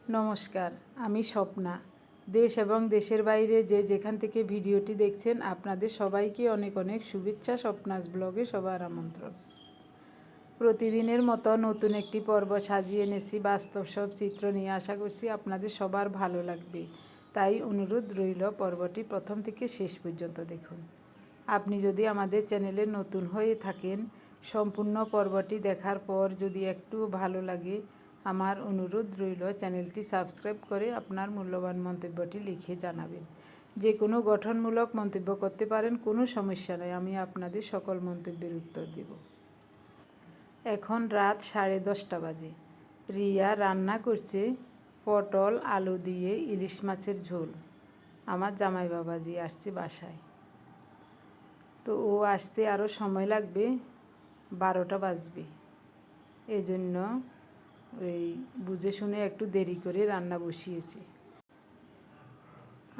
নমস্কার, আমি স্বপ্না। দেশ এবং দেশের বাইরে যে যেখান থেকে ভিডিওটি দেখছেন আপনাদের সবাইকে অনেক অনেক শুভেচ্ছা। স্বপ্নাস ব্লগে সবার আমন্ত্রণ। প্রতিদিনের মতো নতুন একটি পর্ব সাজিয়ে এনেছি বাস্তব সব চিত্র নিয়ে। আশা করছি আপনাদের সবার ভালো লাগবে, তাই অনুরোধ রইল পর্বটি প্রথম থেকে শেষ পর্যন্ত দেখুন। আপনি যদি আমাদের চ্যানেলে নতুন হয়ে থাকেন, সম্পূর্ণ পর্বটি দেখার পর যদি একটু ভালো লাগে, আমার অনুরোধ রইল চ্যানেলটি সাবস্ক্রাইব করে আপনার মূল্যবান মন্তব্যটি লিখে জানাবেন। যে কোনো গঠনমূলক মন্তব্য করতে পারেন, কোনো সমস্যা নেই, আমি আপনাদের সকল মন্তব্যের উত্তর দেব। এখন রাত 10:30 বাজে। রিয়া রান্না করছে পটল আলু দিয়ে ইলিশ মাছের ঝোল। আমার জামাই বাবাজি আসছে বাসায়, তো ও আসতে আরও সময় লাগবে, 12টা বাজবে। এজন্য ওই বুঝে শুনে একটু দেরি করে রান্না বসিয়েছি।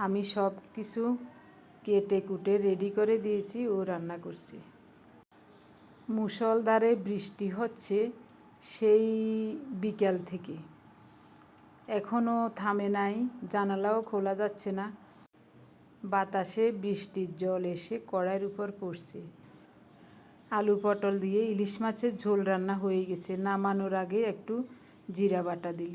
আমি সব কিছু কেটে কুটে রেডি করে দিয়েছি, ও রান্না করছে। মুষলধারে বৃষ্টি হচ্ছে সেই বিকেল থেকে, এখনও থামে নাই। জানালাও খোলা যাচ্ছে না। বাতাসে বৃষ্টির জল এসে কড়াইয়ের উপর পড়ছে। আলু পটল দিয়ে ইলিশ মাছের ঝোল রান্না হয়ে গেছে। নামানোর আগে একটু জিরা বাটা দিল।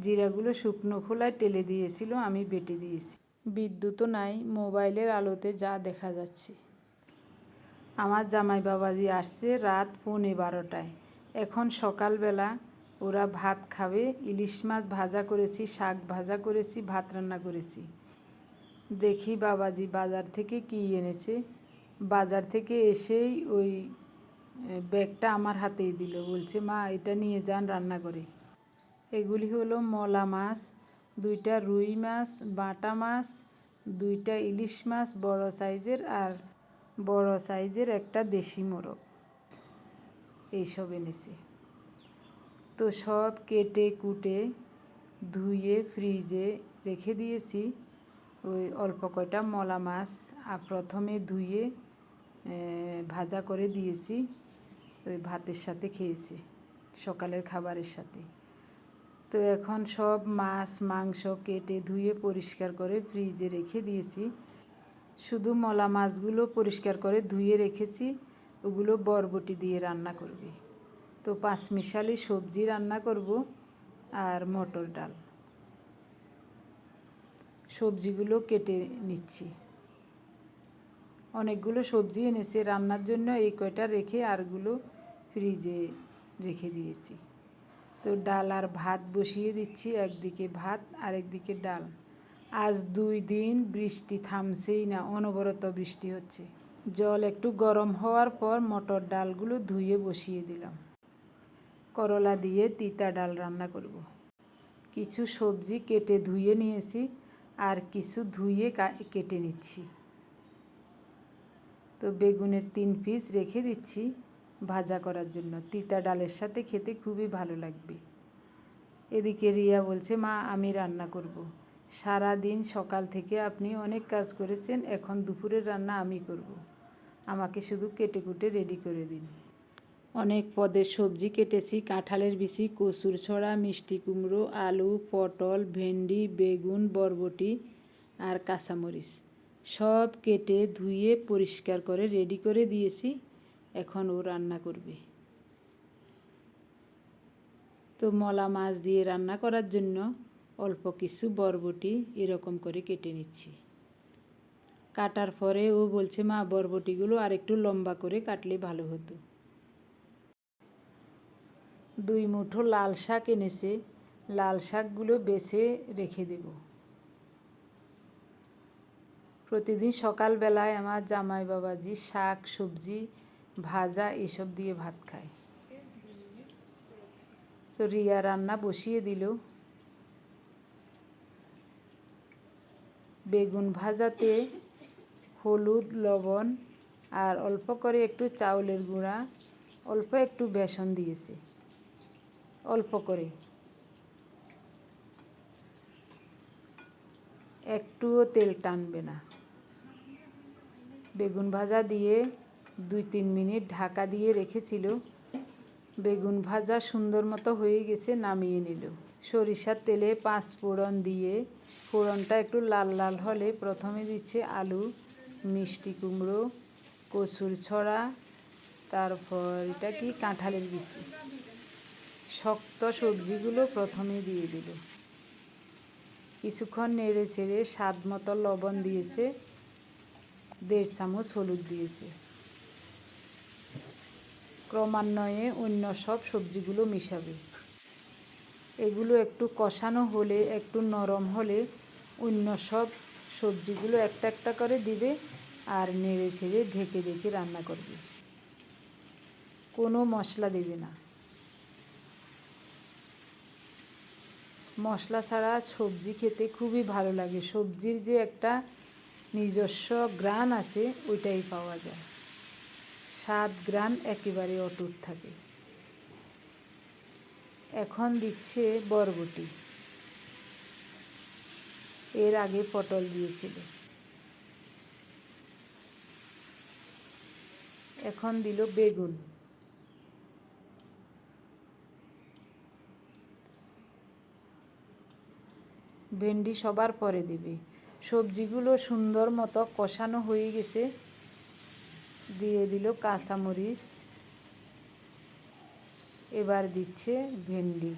জিরাগুলো শুকনো খোলায় টেলে দিয়েছিল, আমি বেটে দিয়েছি। বিদ্যুৎও নাই, মোবাইলের আলোতে যা দেখা যাচ্ছে। আমার জামাই বাবাজি আসছে রাত 11:15টায়। এখন সকালবেলা ওরা ভাত খাবে। ইলিশ মাছ ভাজা করেছি, শাক ভাজা করেছি, ভাত রান্না করেছি। দেখি বাবাজি বাজার থেকে কী এনেছে। বাজার থেকে এসেই ওই ব্যাগটা আমার হাতেই দিল, বলছে মা এটা নিয়ে যান রান্না করে। এগুলি হলো মলা মাছ, 2টা রুই মাছ, বাটা মাছ, 2টা ইলিশ মাছ বড় সাইজের, আর বড় সাইজের একটা দেশি মোরগ, এইসব এনেছে। তো সব কেটে কুটে ধুয়ে ফ্রিজে রেখে দিয়েছি। ওই অল্প কয়টা মলা মাছ প্রথমে ধুয়ে ভাজা করে দিয়েছি, ওই ভাতের সাথে খেয়েছি, সকালের খাবারের সাথে। তো এখন সব মাছ মাংস কেটে ধুয়ে পরিষ্কার করে ফ্রিজে রেখে দিয়েছি। শুধু মলা মাছগুলো পরিষ্কার করে ধুয়ে রেখেছি, ওগুলো বরবটি দিয়ে রান্না করবে। তো পাঁচমিশালি সবজি রান্না করব আর মটর ডাল। সবজিগুলো কেটে নিচ্ছি। অনেকগুলো সবজি এনেছে রান্নার জন্য, এই কয়টা রেখে আরগুলো ফ্রিজে রেখে দিয়েছি। তো ডাল আর ভাত বসিয়ে দিচ্ছি, একদিকে ভাত আর একদিকে ডাল। আজ 2 দিন বৃষ্টি থামছেই না, অনবরত বৃষ্টি হচ্ছে। জল একটু গরম হওয়ার পর মটর ডালগুলো ধুয়ে বসিয়ে দিলাম। করলা দিয়ে তিতা ডাল রান্না করব। কিছু সবজি কেটে ধুয়ে নিয়েছি, আর কিছু ধুয়ে কেটে নিচ্ছি। তো বেগুনের 3 পিস রেখে দিচ্ছি ভাজা করার জন্য। তিতা ডালের সাথে খেতে খুবই ভালো লাগবে। এদিকে রিয়া বলছে মা আমি রান্না করব। সারা দিন সকাল থেকে আপনি অনেক কাজ করেছেন, এখন দুপুরের রান্না আমি করব। আমাকে শুধু কেটে কুটে রেডি করে দিন। অনেক পদের সবজি কেটেছি, কাঁঠালের বিচি, কচুর ছড়া, মিষ্টি কুমড়ো, আলু, পটল, ভেন্ডি, বেগুন, বরবটি আর কাঁচামরিচ সব কেটে ধুয়ে পরিষ্কার করে রেডি করে দিয়েছি। এখন ও রান্না করবে। তো মলা মাছ দিয়ে রান্না করার জন্য অল্প কিছু বরবটি এরকম করে কেটে নিচ্ছি। কাটার পরে ও বলছে মা বরবটিগুলো আর একটু লম্বা করে কাটলে ভালো হতো। 2 মুঠো লাল শাক এনেছে, লাল শাকগুলো বেছে রেখে দেব। প্রতিদিন সকালবেলায় আমার জামাই বাবাজি শাক সবজি ভাজা এসব দিয়ে ভাত খায়। তো রিয়া রান্না বসিয়ে দিল। বেগুন ভাজাতে হলুদ লবণ আর অল্প করে একটু চাউলের গুঁড়া, অল্প একটু বেসন দিয়েছে, অল্প করে, একটুও তেল টানবে না। বেগুন ভাজা দিয়ে 2-3 মিনিট ঢাকা দিয়ে রেখেছিল। বেগুন ভাজা সুন্দর মতো হয়ে গেছে, নামিয়ে নিল। সরিষার তেলে 5 ফোড়ন দিয়ে ফোড়নটা একটু লাল লাল হলে প্রথমে দিচ্ছে আলু, মিষ্টি কুমড়ো, কচুর ছড়া, তারপর এটা কি কাঁঠালের বিচি, শক্ত সবজিগুলো প্রথমে দিয়ে দিল। কিছুক্ষণ নেড়ে চেড়ে স্বাদ মতো লবণ দিয়েছে, 1.5 চামচ হলুদ দিয়েছে। ক্রমান্বয়ে অন্য সব সবজিগুলো মিশাবে। এগুলো একটু কষানো হলে, একটু নরম হলে অন্য সব সবজিগুলো একটা একটা করে দিবে আর নেড়ে ছেড়ে ঢেকে ঢেকে রান্না করবে। কোনো মশলা দেবে না। মশলা ছাড়া সবজি খেতে খুবই ভালো লাগে। সবজির যে একটা নিজস্ব ঘ্রাণ আছে ওইটাই পাওয়া যায়। স্বাদ ঘ্রাণ একেবারে অটুট থাকে। এখন দিচ্ছে বরবটি। এর আগে পটল দিয়েছিল। এখন দিল বেগুন। ভেন্ডি সবার পরে দেবে। সবজিগুলো সুন্দর মতো কষানো হয়ে গেছে, দিয়ে দিল কাঁচামরিচ। এবার দিচ্ছে ভেন্ডি।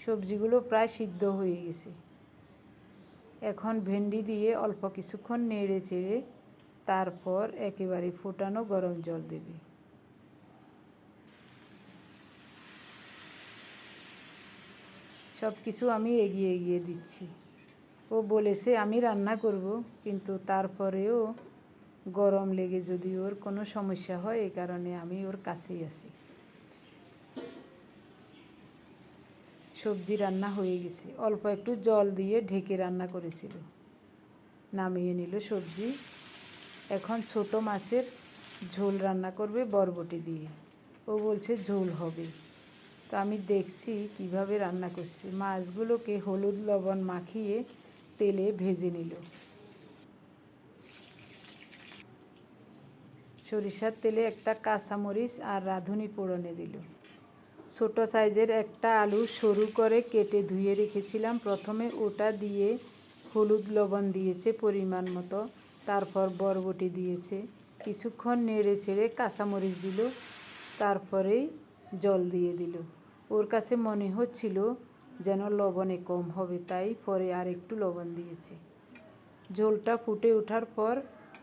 সবজিগুলো প্রায় সিদ্ধ হয়ে গেছে। এখন ভেন্ডি দিয়ে অল্প কিছুক্ষণ নেড়ে চেড়ে তারপর একেবারে ফোটানো গরম জল দেবে। সব কিছু আমি এগিয়ে এগিয়ে দিচ্ছি। ও বলেছে আমি রান্না করব, কিন্তু তারপরেও গরম লেগে যদি ওর কোনো সমস্যা হয় এই কারণে আমি ওর কাছেই আছি। সবজি রান্না হয়ে গেছে। অল্প একটু জল দিয়ে ঢেকে রান্না করেছিল। নামিয়ে নিল সবজি। এখন ছোট মাছের ঝোল রান্না করবে বরবটি দিয়ে। ও বলছে ঝোল হবে। তো আমি দেখছি কিভাবে রান্না করছে। মাছগুলোকে হলুদ লবণ মাখিয়ে তেলে ভেজে নিল। সরিষার তেলে একটা কাঁচামরিচ আর রাঁধুনি ফোড়নে দিল। ছোট সাইজের একটা আলু সরু করে কেটে ধুয়ে রেখেছিলাম, প্রথমে ওটা দিয়ে হলুদ লবণ দিয়েছে পরিমাণ মতো, তারপর বরবটি দিয়েছে, কিছুক্ষণ নেড়ে চেড়ে কাঁচামরিচ দিল, তারপরেই জল দিয়ে দিল। ওর কাছে মনে হচ্ছিল যেন লবণে কম হবে, তাই পরে আর একটু লবণ দিয়েছে। ঝোলটা ফুটে ওঠার পর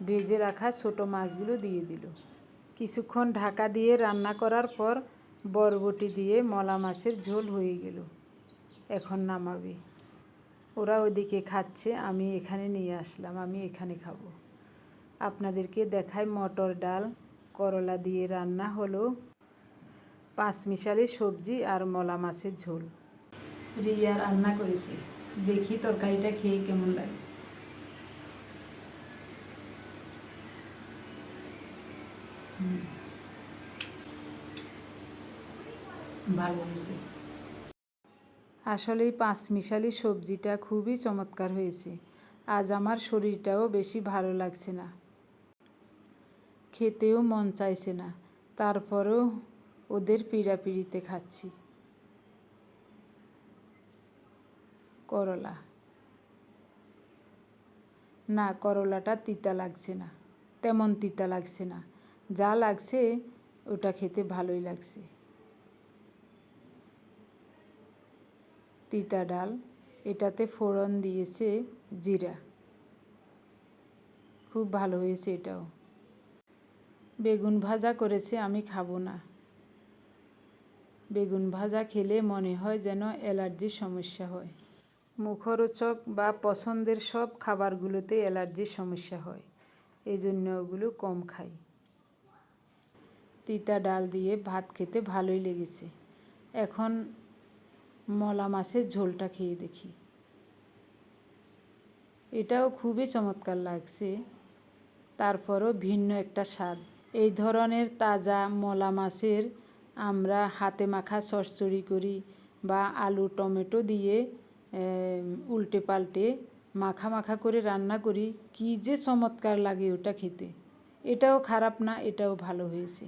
ভেজে রাখা ছোট মাছগুলো দিয়ে দিল। কিছুক্ষণ ঢাকা দিয়ে রান্না করার পর বরবটি দিয়ে মলা মাছের ঝোল হয়ে গেল। এখন নামাবে। ওরা ওদিকে খাচ্ছে, আমি এখানে নিয়ে আসলাম, আমি এখানে খাবো। আপনাদেরকে দেখায় মটর ডাল করলা দিয়ে রান্না হলো, পাঁচমিশালি সবজি আর মলা মাছের ঝোল। রিয়া রান্না করেছে, দেখি তরকারিটা খেয়ে কেমন লাগে। ভালো হয়েছে। আসলে এই পাঁচমিশালি সবজিটা খুবই চমৎকার হয়েছে। আজ আমার শরীরটাও বেশি ভালো লাগছে না, খেতেও মন চাইছে না, তারপরেও ওদের পিড়াপিড়িতে খাচ্ছি। করলা না, করলাটা তিতা লাগছে না, তেমন তিতা লাগছে না, যা লাগছে ওটা খেতে ভালোই লাগছে। তিতা ডাল, এটাতে ফোড়ন দিয়েছে জিরা, খুব ভালো হয়েছে এটাও। বেগুন ভাজা করেছে, আমি খাবো না। বেগুন ভাজা খেলে মনে হয় যেন অ্যালার্জির সমস্যা হয়। মুখরোচক বা পছন্দের সব খাবারগুলোতে অ্যালার্জির সমস্যা হয়, এই জন্য ওগুলো কম খাই। তিতা ডাল দিয়ে ভাত খেতে ভালোই লেগেছে। এখন মলা মাছের ঝোলটা খেয়ে দেখি। এটাও খুবই চমৎকার লাগছে, তারপরও ভিন্ন একটা স্বাদ। এই ধরনের তাজা মলা মাছের আমরা হাতে মাখা চচ্চড়ি করি বা আলু টমেটো দিয়ে উল্টে পাল্টে মাখা মাখা করে রান্না করি, কী যে চমৎকার লাগে ওটা খেতে। এটাও খারাপ না, এটাও ভালো হয়েছে।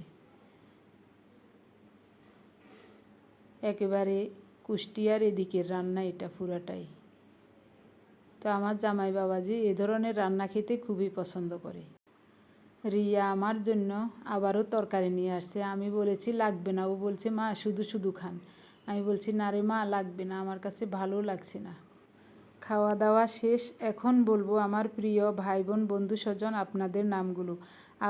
একেবারে কুষ্টিয়ার এদিকের রান্না এটা পুরাটাই। তো আমার জামাই বাবাজি এ ধরনের রান্না খেতে খুবই পছন্দ করে। রিয়া আমার জন্য আবারও তরকারি নিয়ে আসছে। আমি বলেছি লাগবে না, ও বলছে মা শুধু শুধু খান। আমি বলছি না রে মা, লাগবে না, আমার কাছে ভালো লাগছে না। খাওয়া দাওয়া শেষ। এখন বলবো আমার প্রিয় ভাই বোন বন্ধু স্বজন আপনাদের নামগুলো।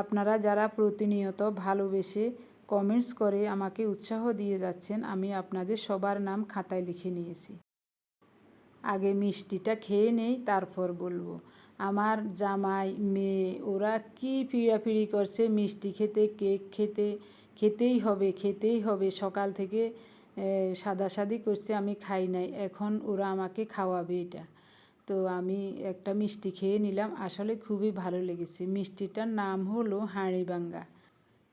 আপনারা যারা প্রতিনিয়ত ভালোবেসে কমেন্টস করে আমাকে উৎসাহ দিয়ে যাচ্ছেন, আমি আপনাদের সবার নাম খাতায় লিখে নিয়েছি। আগে মিষ্টিটা খেয়ে নেই, তারপর বলবো। আমার জামাই মেয়ে ওরা কি পিড়াপিড়ি করছে মিষ্টি খেতে, কেক খেতে, খেতেই হবে। সকাল থেকে সাদাসাদি করছে, আমি খাই নাই, এখন ওরা আমাকে খাওয়াবে এটা। তো আমি একটা মিষ্টি খেয়ে নিলাম, আসলে খুবই ভালো লেগেছে। মিষ্টিটার নাম হলো হাঁড়িভাঙ্গা।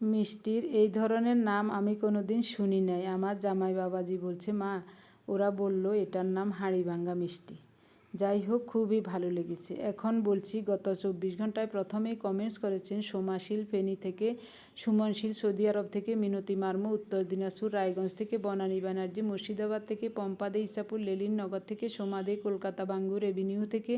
মিষ্টির এই ধরনের নাম আমি কোনো দিন শুনি নাই। আমার জামাই বাবাজি বলছে মা ওরা বলল এটার নাম হাঁড়িভাঙ্গা মিষ্টি। যাই হোক, খুবই ভালো লেগেছে। এখন বলছি, গত 24 ঘন্টায় প্রথমেই কমেন্টস করেছেন সোমাশীল ফেনী থেকে, সুমনশীল সৌদি আরব থেকে, মিনতি মার্মু উত্তর দিনাজপুর রায়গঞ্জ থেকে, বনানী ব্যানার্জি মুর্শিদাবাদ থেকে, পম্পাদে ইসাপুর লেলিননগর থেকে, সোমাদে কলকাতা বাঙ্গুর এভিনিউ থেকে,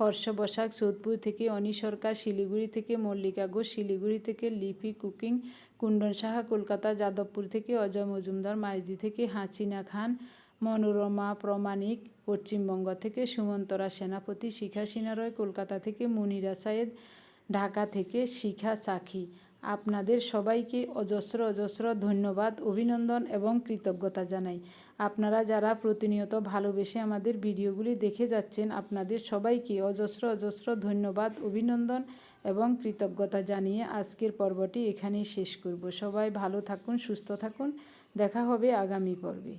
হর্ষ বসাক সোদপুর থেকে, অনি সরকার শিলিগুড়ি থেকে, মল্লিকা ঘোষ শিলিগুড়ি থেকে, লিপি কুকিং কুণ্ডন সাহা কলকাতা যাদবপুর থেকে, অজয় মজুমদার মাইজি থেকে, হাসিনা খান মনোরমা প্রমাণিক পশ্চিমবঙ্গ থেকে, সুমন্তরা সেনাপতি, শিখা সিনারয় কলকাতা থেকে, মুনিরা সায়েদ ঢাকা থেকে, শিখা সাখী। আপনাদের সবাইকে অজস্র ধন্যবাদ, অভিনন্দন এবং কৃতজ্ঞতা জানাই। আপনারা যারা প্রতিনিয়ত ভালোবেসে আমাদের ভিডিওগুলি দেখে যাচ্ছেন, আপনাদের সবাইকে অজস্র ধন্যবাদ, অভিনন্দন এবং কৃতজ্ঞতা জানিয়ে আজকের পর্বটি এখানেই শেষ করব। সবাই ভালো থাকুন, সুস্থ থাকুন, দেখা হবে আগামী পর্বে।